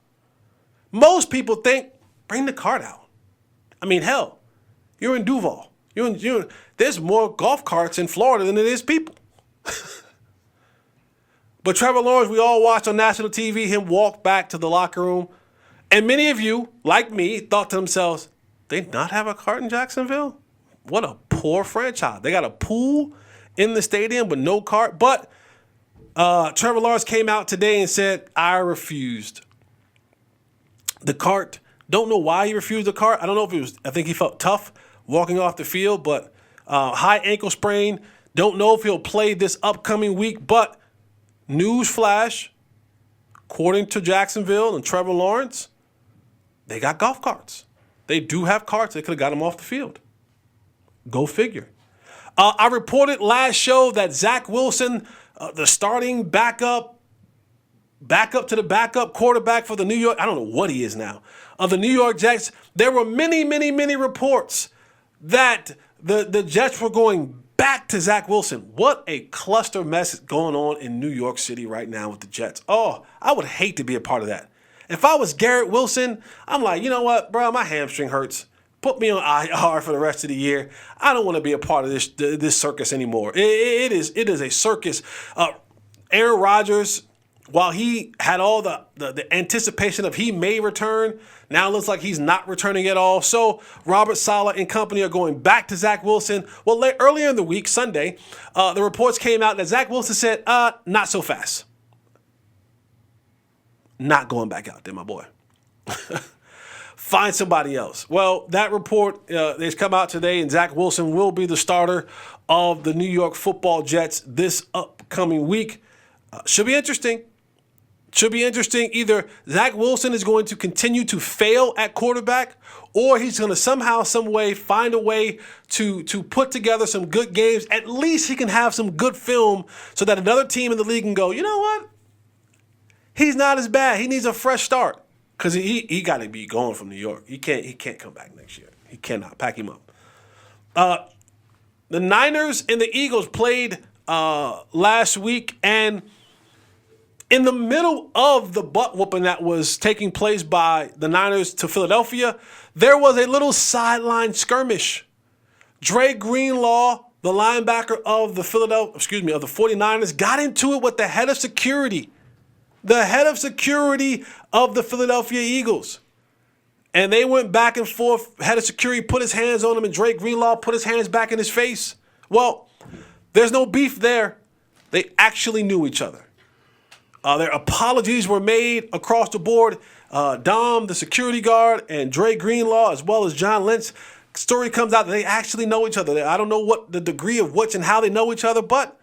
Most people think, bring the cart out. I mean, hell, you're in Duval. There's more golf carts in Florida than it is people. But Trevor Lawrence, we all watched on national TV him walk back to the locker room. And many of you, like me, thought to themselves, they not have a cart in Jacksonville? What a poor franchise. They got a pool in the stadium but no cart. But Trevor Lawrence came out today and said, I refused the cart. Don't know why he refused the cart. I don't know if it was, I think he felt tough walking off the field, but high ankle sprain. Don't know if he'll play this upcoming week, but news flash, according to Jacksonville and Trevor Lawrence, they got golf carts. They do have carts. They could have got him off the field. Go figure. I reported last show that Zach Wilson, the starting backup to the backup quarterback for the New York, I don't know what he is now, of the New York Jets. There were many reports that the Jets were going back to Zach Wilson. What a cluster mess going on in New York City right now with the Jets. Oh, I would hate to be a part of that. If I was Garrett Wilson, I'm like, you know what, bro, my hamstring hurts. Put me on IR for the rest of the year. I don't want to be a part of this circus anymore. It is a circus. Aaron Rodgers, while he had all the anticipation of he may return, now it looks like he's not returning at all. So Robert Saleh and company are going back to Zach Wilson. Well, earlier in the week, Sunday, the reports came out that Zach Wilson said, not so fast. Not going back out there, my boy. Find somebody else. Well, that report has come out today, and Zach Wilson will be the starter of the New York Football Jets this upcoming week. Should be interesting. Should be interesting. Either Zach Wilson is going to continue to fail at quarterback, or he's going to somehow, some way, find a way to put together some good games. At least he can have some good film so that another team in the league can go, you know what? He's not as bad. He needs a fresh start. Because he got to be going from New York. He can't come back next year. He cannot. Pack him up. The Niners and the Eagles played last week, and in the middle of the butt whooping that was taking place by the Niners to Philadelphia, there was a little sideline skirmish. Dre Greenlaw, the linebacker of the 49ers, got into it with the head of security. The head of security of the Philadelphia Eagles. And they went back and forth. Head of security put his hands on him, and Drake Greenlaw put his hands back in his face. Well, there's no beef there. They actually knew each other. Their apologies were made across the board. Dom, the security guard, and Drake Greenlaw, as well as John Lynch. Story comes out that they actually know each other. I don't know what the degree of which and how they know each other, but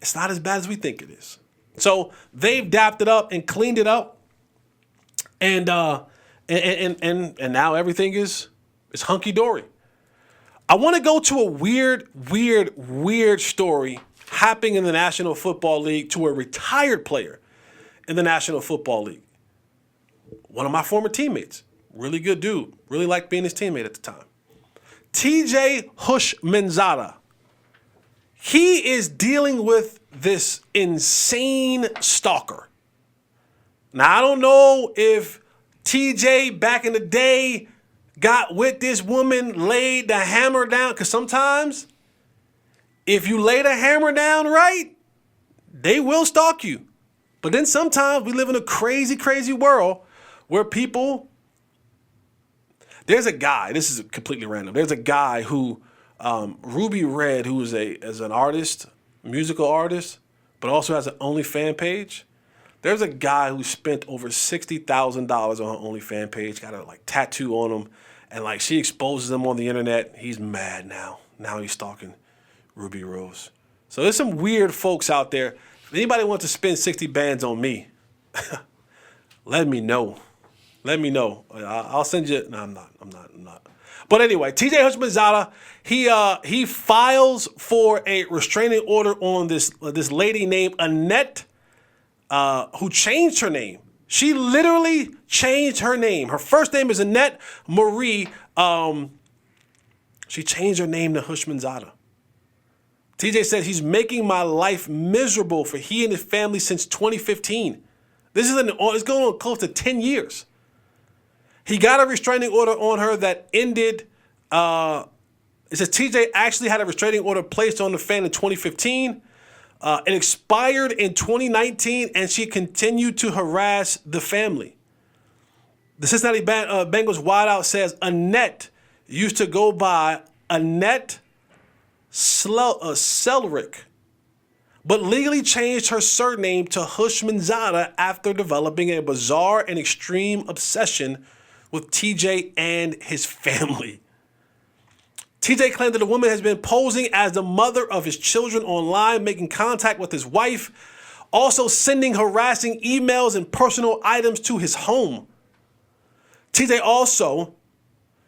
it's not as bad as we think it is. So they've dapped it up and cleaned it up, and now everything is hunky dory. I want to go to a weird story happening in the National Football League to a retired player in the National Football League. One of my former teammates, really good dude, really liked being his teammate at the time. TJ Houshmandzadeh. He is dealing with this insane stalker. Now, I don't know if TJ back in the day got with this woman, laid the hammer down, because sometimes if you lay the hammer down right, they will stalk you. But then sometimes we live in a crazy world where people, there's a guy, this is completely random, there's a guy who, Ruby Red, who is an artist, musical artist, but also has an OnlyFans page. There's a guy who spent over $60,000 on her OnlyFans page, got a like tattoo on him, and like she exposes him on the internet. He's mad now. Now he's stalking Ruby Rose. So there's some weird folks out there. If anybody wants to spend 60 bands on me, let me know. Let me know. I'll send you. No, I'm not. But anyway, TJ Houshmandzadeh, he files for a restraining order on this lady named Annette, who changed her name. She literally changed her name. Her first name is Annette Marie. She changed her name to Houshmandzadeh. TJ said he's making my life miserable for he and his family since 2015. It's going on close to 10 years. He got a restraining order on her that ended. It says TJ actually had a restraining order placed on the fan in 2015. It expired in 2019, and she continued to harass the family. The Cincinnati Bengals wideout says Annette used to go by Annette Selrick, but legally changed her surname to Houshmandzadeh after developing a bizarre and extreme obsession with TJ and his family. TJ claimed that the woman has been posing as the mother of his children online, making contact with his wife, also sending harassing emails and personal items to his home. TJ also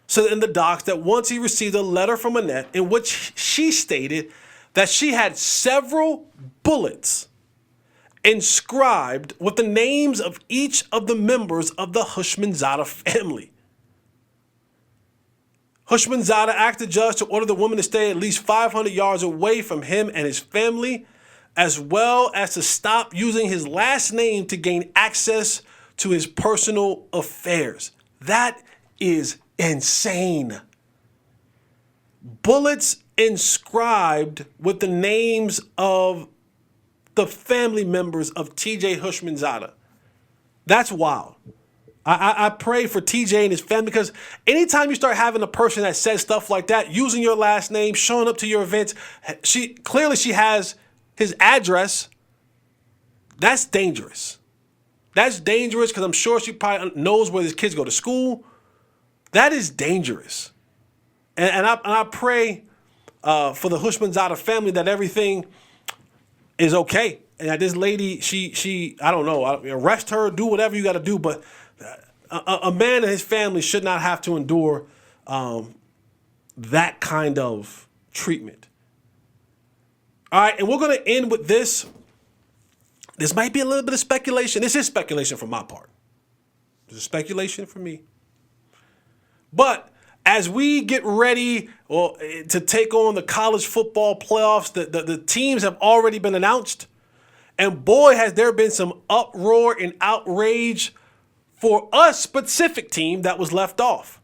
said in the docs that once he received a letter from Annette in which she stated that she had several bullets inscribed with the names of each of the members of the Houshmandzadeh family. Houshmandzadeh asked the judge to order the woman to stay at least 500 yards away from him and his family, as well as to stop using his last name to gain access to his personal affairs. That is insane. Bullets inscribed with the names of the family members of TJ Houshmandzadeh. That's wild. I pray for TJ and his family, because anytime you start having a person that says stuff like that, using your last name, showing up to your events, she has his address. That's dangerous. That's dangerous because I'm sure she probably knows where his kids go to school. That is dangerous. And I pray for the Houshmandzadeh family that everything is okay. And that this lady, she I don't know, arrest her, do whatever you got to do, but a man and his family should not have to endure that kind of treatment. All right, and we're going to end with this. This might be a little bit of speculation. This is speculation from my part. This is speculation from me. But as we get ready to take on the college football playoffs, the teams have already been announced. And boy, has there been some uproar and outrage for a specific team that was left off.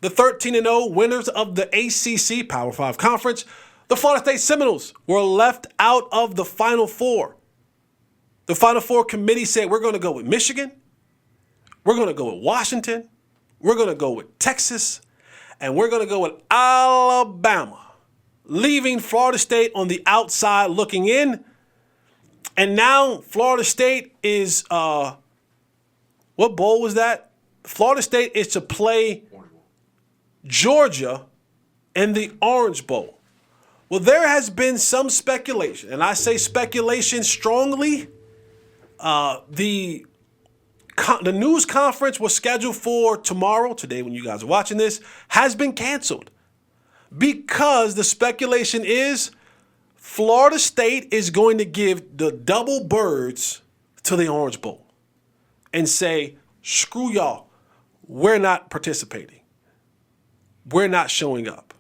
The 13-0 winners of the ACC Power 5 Conference, the Florida State Seminoles, were left out of the Final Four. The Final Four committee said, we're going to go with Michigan, we're going to go with Washington, we're going to go with Texas, and we're going to go with Alabama, leaving Florida State on the outside looking in. And now Florida State is, what bowl was that? Florida State is to play Georgia in the Orange Bowl. Well, there has been some speculation, and I say speculation strongly. The news conference was scheduled for tomorrow, today when you guys are watching this, has been canceled because the speculation is Florida State is going to give the double birds to the Orange Bowl and say, screw y'all, we're not participating. We're not showing up.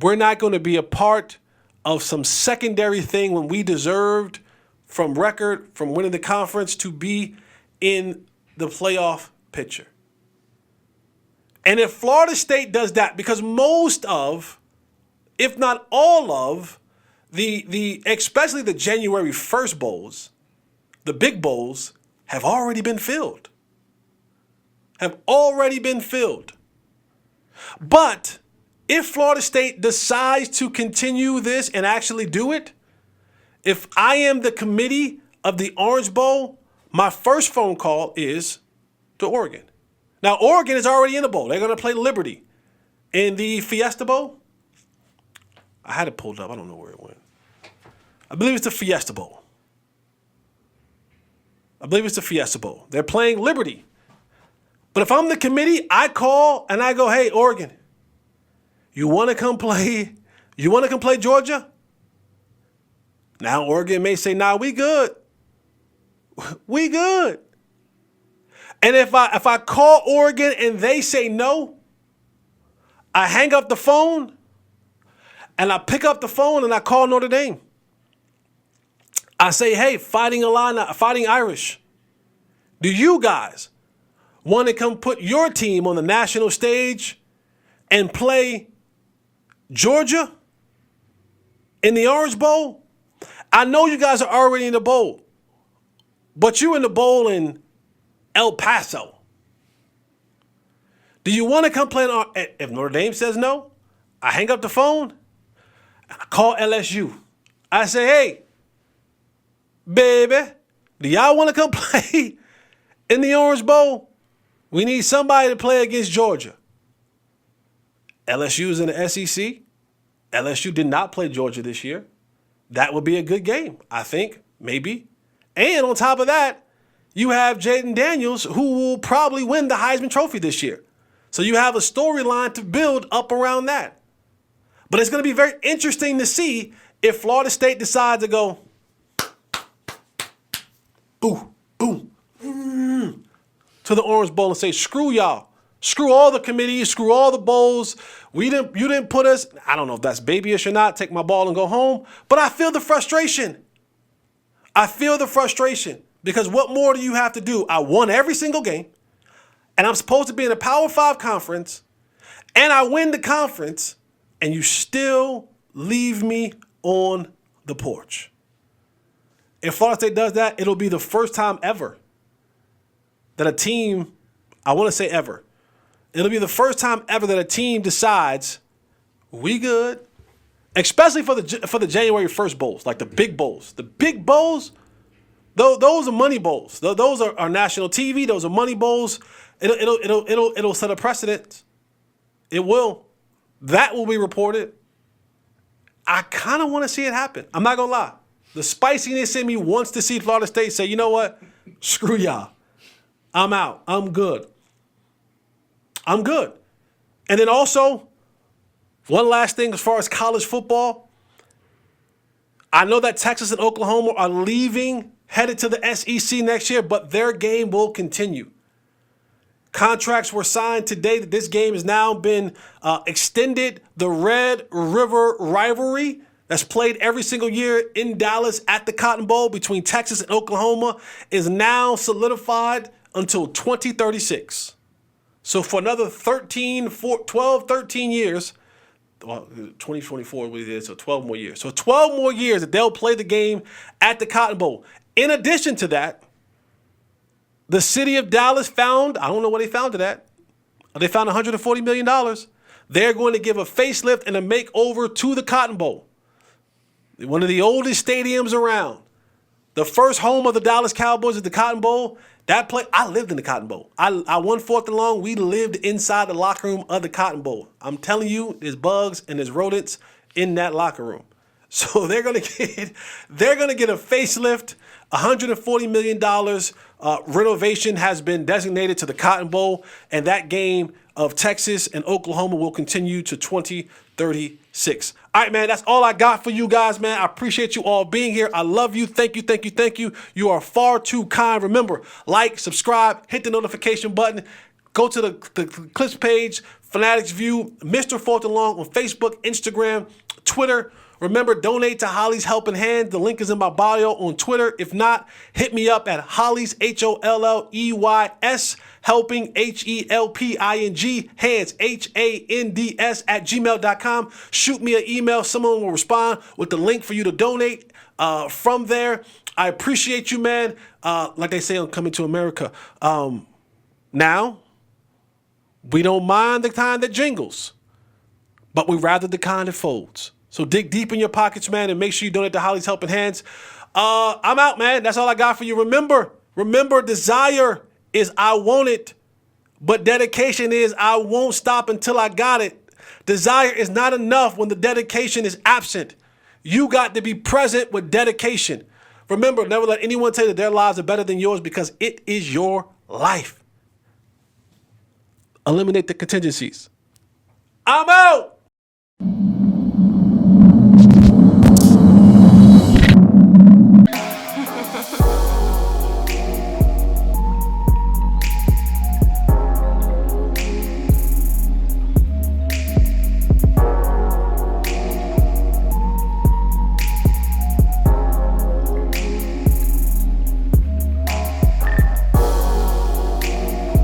We're not going to be a part of some secondary thing when we deserved from record, from winning the conference, to be in the playoff picture. And if Florida State does that, because most of, if not all of, the especially the January 1st bowls, the big bowls, have already been filled. But if Florida State decides to continue this and actually do it, If I am the committee of the Orange Bowl, my first phone call is to Oregon. Now, Oregon is already in the bowl. They're going to play Liberty in the Fiesta Bowl. I had it pulled up. I don't know where it went. I believe it's the Fiesta Bowl. They're playing Liberty. But if I'm the committee, I call and I go, hey, Oregon, you want to come play Georgia? Now, Oregon may say, nah, we good. We good. And if I call Oregon and they say no, I hang up the phone and I pick up the phone and I call Notre Dame. I say, hey, Fighting Irish, do you guys want to come put your team on the national stage and play Georgia in the Orange Bowl? I know you guys are already in the bowl, but you're in the bowl in El Paso. Do you want to come play? If Notre Dame says no, I hang up the phone and I call LSU. I say, hey, baby, do y'all want to come play in the Orange Bowl? We need somebody to play against Georgia. LSU is in the SEC. LSU did not play Georgia this year. That would be a good game, I think, maybe. And on top of that, you have Jaden Daniels, who will probably win the Heisman Trophy this year. So you have a storyline to build up around that. But it's going to be very interesting to see if Florida State decides to go, boom, boom, to the Orange Bowl and say, screw y'all. Screw all the committees, screw all the bowls. You didn't put us. I don't know if that's babyish or not. Take my ball and go home. But I feel the frustration. Because what more do you have to do? I won every single game. And I'm supposed to be in a Power 5 conference. And I win the conference. And you still leave me on the porch. If Florida State does that, it'll be the first time ever that a team, I want to say ever, it'll be the first time ever that a team decides we good, especially for the January 1st bowls, like the big bowls. The big bowls, those are money bowls. Those are national TV. Those are money bowls. It'll set a precedent. It will. That will be reported. I kind of want to see it happen. I'm not gonna lie. The spiciness in me wants to see Florida State say, you know what? Screw y'all. I'm out. I'm good. And then also, one last thing as far as college football. I know that Texas and Oklahoma are leaving, headed to the SEC next year, but their game will continue. Contracts were signed today that this game has now been extended. The Red River rivalry that's played every single year in Dallas at the Cotton Bowl between Texas and Oklahoma is now solidified until 2036. So for another 13 years, well, 2024 we did, so 12 more years. So 12 more years that they'll play the game at the Cotton Bowl. In addition to that, the city of Dallas found, I don't know where they found it at, they found $140 million. They're going to give a facelift and a makeover to the Cotton Bowl. One of the oldest stadiums around. The first home of the Dallas Cowboys at the Cotton Bowl. I lived in the Cotton Bowl. I won 4th and long. We lived inside the locker room of the Cotton Bowl. I'm telling you, there's bugs and there's rodents in that locker room. So they're gonna get a facelift. $140 million renovation has been designated to the Cotton Bowl, and that game of Texas and Oklahoma will continue to 2036. All right, man, that's all I got for you guys, man. I appreciate you all being here. I love you. Thank you. You are far too kind. Remember, like, subscribe, hit the notification button. Go to the clips page, Fanatics View, Mr. 4th and Long on Facebook, Instagram, Twitter. Remember, donate to Holley's Helping Hand. The link is in my bio on Twitter. If not, hit me up at Holley's, HOLLEYS, helping, HELPING, hands, HANDS at gmail.com. Shoot me an email. Someone will respond with the link for you to donate from there. I appreciate you, man. Like they say on Coming to America. Now, we don't mind the kind that jingles, but we rather the kind that folds. So dig deep in your pockets, man, and make sure you donate to Holley's Helping Hands. I'm out, man. That's all I got for you. Remember, desire is I want it, but dedication is I won't stop until I got it. Desire is not enough when the dedication is absent. You got to be present with dedication. Remember, never let anyone tell you that their lives are better than yours because it is your life. Eliminate the contingencies. I'm out.